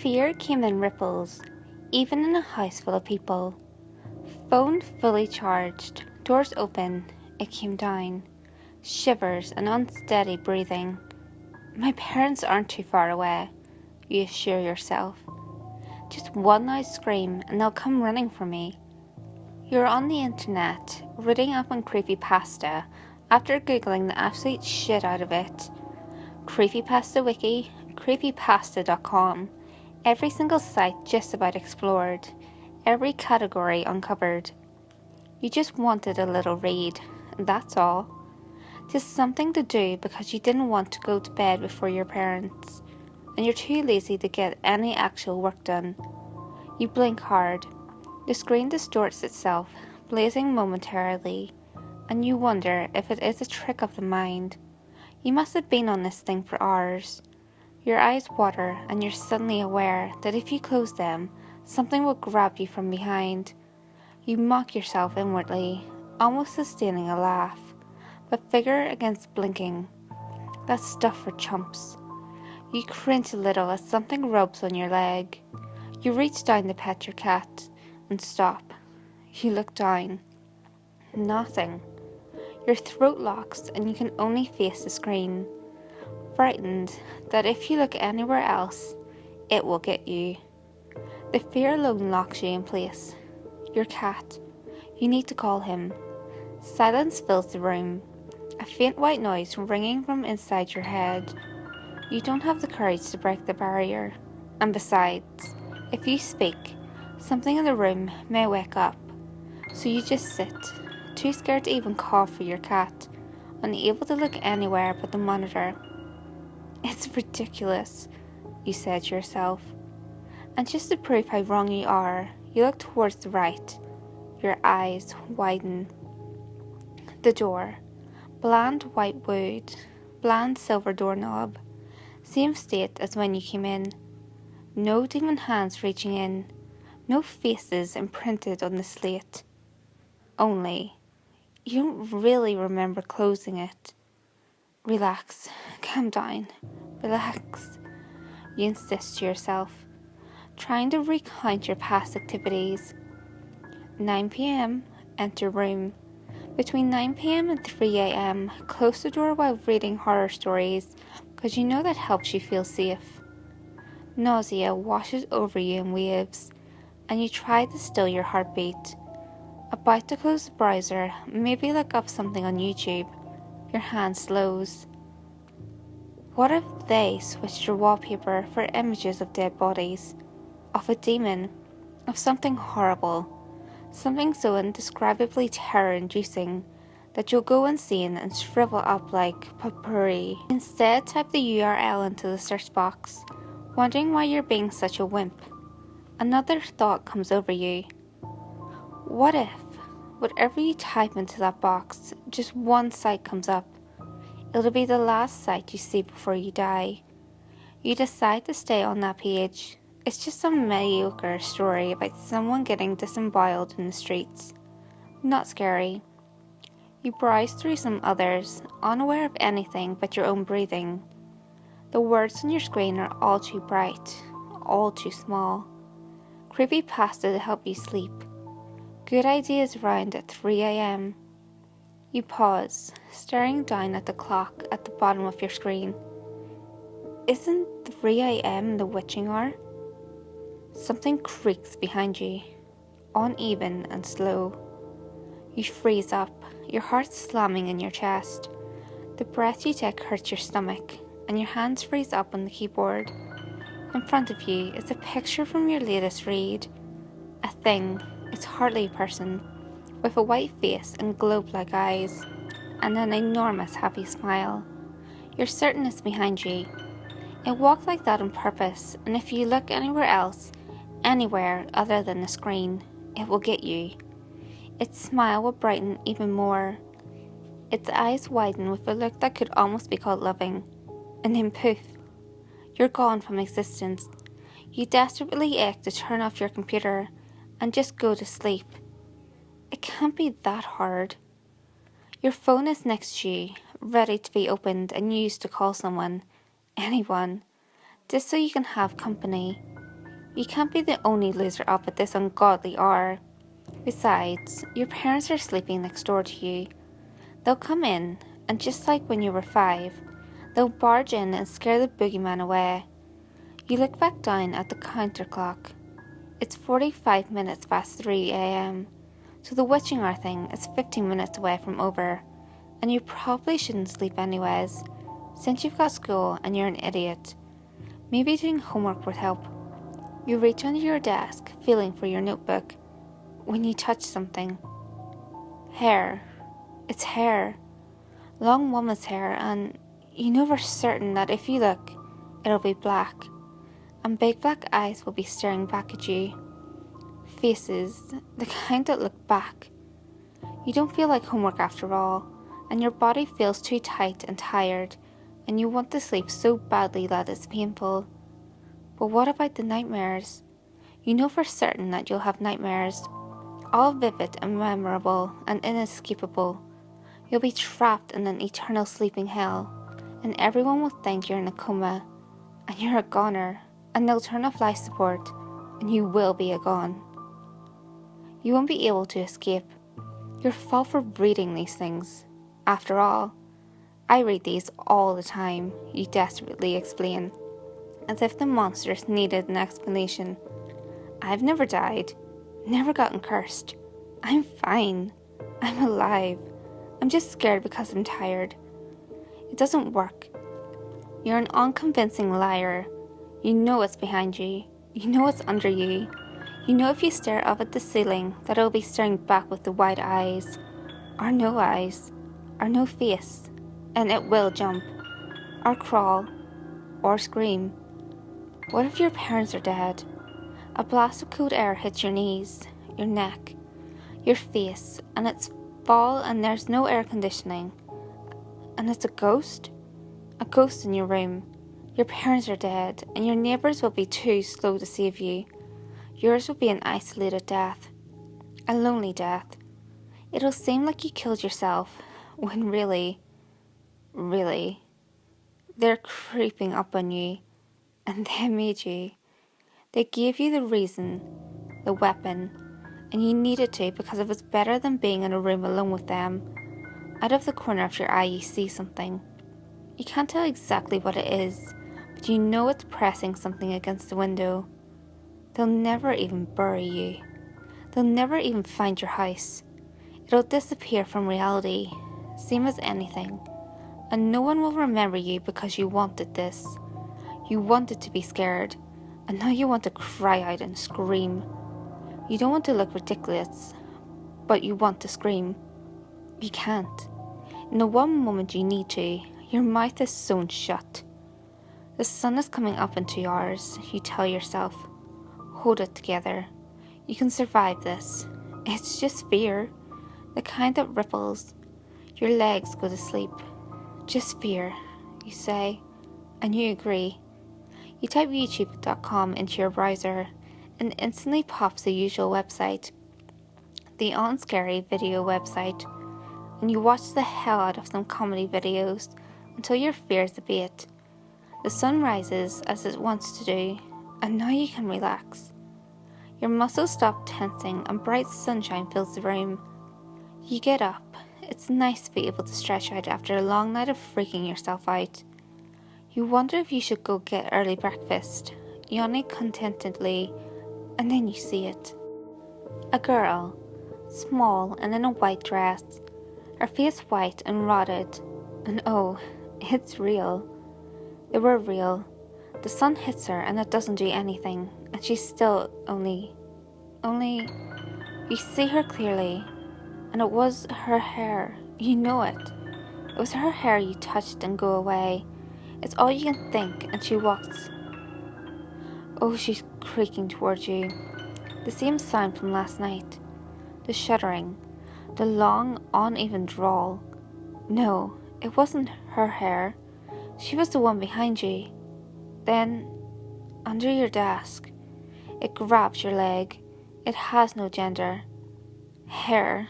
Fear came in ripples, even in a house full of people. Phone fully charged, doors open, it came down. Shivers and unsteady breathing. My parents aren't too far away, you assure yourself. Just one loud scream and they'll come running for me. You're on the internet, reading up on CreepyPasta after googling the absolute shit out of it. CreepyPasta wiki, creepypasta.com. Every single site just about explored, every category uncovered. You just wanted a little read, that's all. Just something to do because you didn't want to go to bed before your parents, and you're too lazy to get any actual work done. You blink hard. The screen distorts itself, blazing momentarily, and you wonder if it is a trick of the mind. You must have been on this thing for hours. Your eyes water and you're suddenly aware that if you close them, something will grab you from behind. You mock yourself inwardly, almost sustaining a laugh, but figure against blinking. That's stuff for chumps. You cringe a little as something rubs on your leg. You reach down to pet your cat and stop. You look down. Nothing. Your throat locks and you can only face the screen, frightened that if you look anywhere else, it will get you. The fear alone locks you in place. Your cat. You need to call him. Silence fills the room, a faint white noise ringing from inside your head. You don't have the courage to break the barrier, and besides, if you speak, something in the room may wake up, so you just sit, too scared to even call for your cat, unable to look anywhere but the monitor. It's ridiculous, you said to yourself. And just to prove how wrong you are, you look towards the right. Your eyes widen. The door. Bland white wood. Bland silver doorknob. Same state as when you came in. No demon hands reaching in. No faces imprinted on the slate. Only, you don't really remember closing it. Relax. Calm down. Relax. You insist to yourself, trying to recount your past activities. 9 p.m. Enter room. Between 9 p.m. and 3 a.m. close the door while reading horror stories because you know that helps you feel safe. Nausea washes over you in waves and you try to still your heartbeat. About to close the browser, maybe look up something on YouTube. Your hand slows. What if they switched your wallpaper for images of dead bodies? Of a demon? Of something horrible? Something so indescribably terror-inducing that you'll go insane and shrivel up like potpourri. Instead, type the URL into the search box, wondering why you're being such a wimp. Another thought comes over you. What if, whatever you type into that box, just one site comes up? It'll be the last site you see before you die. You decide to stay on that page. It's just some mediocre story about someone getting disemboweled in the streets. Not scary. You browse through some others, unaware of anything but your own breathing. The words on your screen are all too bright, all too small. CreepyPasta to help you sleep. Good ideas round at 3 a.m. You pause, staring down at the clock at the bottom of your screen. Isn't 3 a.m. the witching hour? Something creaks behind you, uneven and slow. You freeze up, your heart slamming in your chest. The breath you take hurts your stomach, and your hands freeze up on the keyboard. In front of you is a picture from your latest read. A thing, it's hardly a person, with a white face and globe-like eyes, and an enormous happy smile. You're certain it's behind you. It walked like that on purpose, and if you look anywhere else, anywhere other than the screen, it will get you. Its smile will brighten even more. Its eyes widen with a look that could almost be called loving, and then poof, you're gone from existence. You desperately ache to turn off your computer and just go to sleep. It can't be that hard. Your phone is next to you, ready to be opened and used to call someone, anyone, just so you can have company. You can't be the only loser up at this ungodly hour. Besides, your parents are sleeping next door to you. They'll come in, and just like when you were 5, they'll barge in and scare the boogeyman away. You look back down at the counter clock. It's 45 minutes past 3 a.m, so the witching hour thing is 15 minutes away from over, and you probably shouldn't sleep anyways, since you've got school and you're an idiot. Maybe doing homework would help. You reach under your desk, feeling for your notebook, when you touch something. Hair. It's hair. Long woman's hair, and you know for certain that if you look, it'll be black, and big black eyes will be staring back at you. Faces, the kind that look back. You don't feel like homework after all, and your body feels too tight and tired, and you want to sleep so badly that it's painful. But what about the nightmares? You know for certain that you'll have nightmares, all vivid and memorable and inescapable. You'll be trapped in an eternal sleeping hell, and everyone will think you're in a coma, and you're a goner, and they'll turn off life support, and you will be a gone. You won't be able to escape. Your fault for reading these things. After all, I read these all the time, you desperately explain, as if the monsters needed an explanation. I've never died, never gotten cursed. I'm fine. I'm alive. I'm just scared because I'm tired. It doesn't work. You're an unconvincing liar. You know it's behind you. You know it's under you. You know if you stare up at the ceiling that it'll be staring back with the wide eyes, or no face, and it will jump, or crawl, or scream. What if your parents are dead? A blast of cold air hits your knees, your neck, your face, and it's fall and there's no air conditioning. And it's a ghost? A ghost in your room. Your parents are dead, and your neighbours will be too slow to save you. Yours will be an isolated death. A lonely death. It'll seem like you killed yourself, when really, they're creeping up on you, and they made you. They gave you the reason, the weapon, and you needed to because it was better than being in a room alone with them. Out of the corner of your eye you see something. You can't tell exactly what it is, but you know it's pressing something against the window. They'll never even bury you. They'll never even find your house. It'll disappear from reality, same as anything, and no one will remember you because you wanted this. You wanted to be scared, and now you want to cry out and scream. You don't want to look ridiculous, but you want to scream. You can't. In the one moment you need to, your mouth is sewn shut. The sun is coming up in 2 hours, you tell yourself. Hold it together. You can survive this. It's just fear, the kind that ripples. Your legs go to sleep. Just fear, you say, and you agree. You type youtube.com into your browser, and instantly pops the usual website, the unscary video website, and you watch the hell out of some comedy videos until your fears abate. The sun rises as it wants to do, and now you can relax. Your muscles stop tensing and bright sunshine fills the room. You get up. It's nice to be able to stretch out after a long night of freaking yourself out. You wonder if you should go get early breakfast, yawning contentedly, and then you see it. A girl, small and in a white dress, her face white and rotted, and oh, it's real. They were real. The sun hits her and it doesn't do anything, and she's still only, you see her clearly, and it was her hair, you know it. It was her hair you touched and go away. It's all you can think, and she walks. Oh, she's creaking towards you. The same sound from last night. The shuddering. The long, uneven drawl. No, it wasn't her hair. She was the one behind you. Then, under your desk, it grabs your leg. It has no gender. Hair.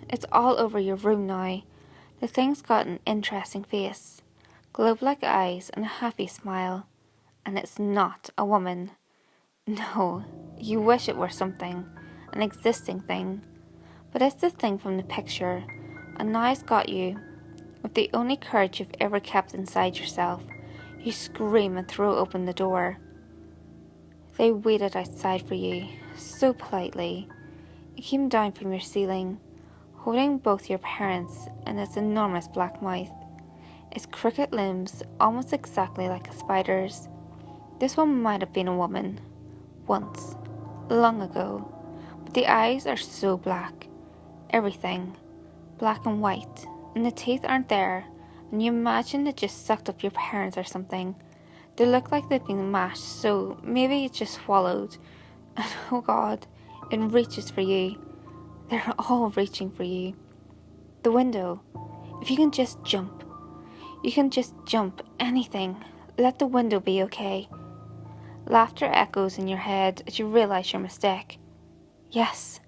It's all over your room now. The thing's got an interesting face, globe-like eyes, and a happy smile. and it's not a woman. No, you wish it were something, an existing thing, but it's the thing from the picture, and now it's got you. With the only courage you've ever kept inside yourself, you scream and throw open the door. They waited outside for you, so politely. It came down from your ceiling, holding both your parents in its enormous black mouth, its crooked limbs almost exactly like a spider's. This one might have been a woman, once, long ago, but the eyes are so black, everything, black and white, and the teeth aren't there, and you imagine it just sucked up your parents or something. They look like they've been mashed, so maybe it just swallowed. And oh God, it reaches for you. They're all reaching for you. The window. If you can just jump. You can just jump, anything. Let the window be okay. Laughter echoes in your head as you realize your mistake. Yes,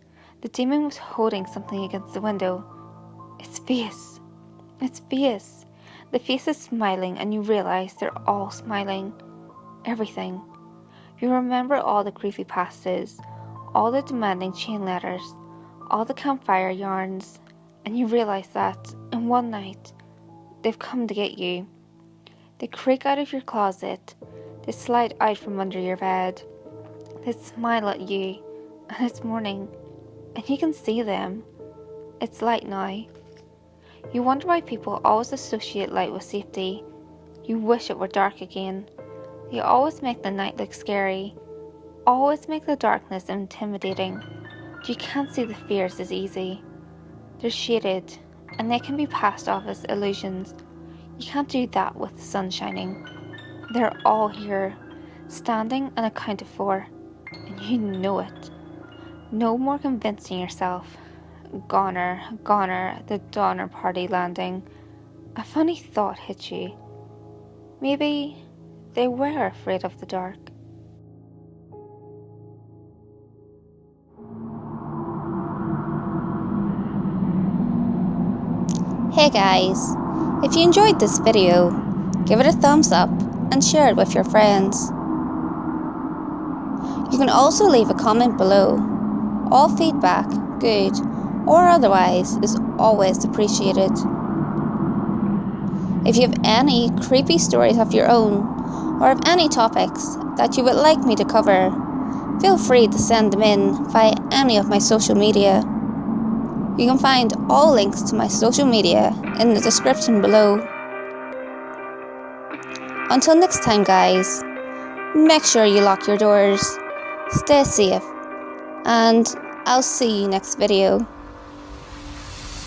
the demon was holding something against the window. Its face. Its face. The face is smiling and you realize they're all smiling. Everything. You remember all the CreepyPastas, all the demanding chain letters, all the campfire yarns, and you realize that, in one night, they've come to get you. They creak out of your closet, they slide out from under your bed, they smile at you, and it's morning, and you can see them. It's light now. You wonder why people always associate light with safety. You wish it were dark again. They always make the night look scary, always make the darkness intimidating. You can't see the fears as easy. They're shaded, and they can be passed off as illusions. You can't do that with the sun shining. They're all here, standing and accounted for, and you know it. No more convincing yourself. Goner, the Donner Party landing. A funny thought hit you. Maybe they were afraid of the dark. Hey guys, if you enjoyed this video, give it a thumbs up and share it with your friends. You can also leave a comment below. All feedback, good or otherwise, is always appreciated. If you have any creepy stories of your own, or have any topics that you would like me to cover, feel free to send them in via any of my social media. You can find all links to my social media in the description below. Until next time guys, make sure you lock your doors, stay safe, and I'll see you next video.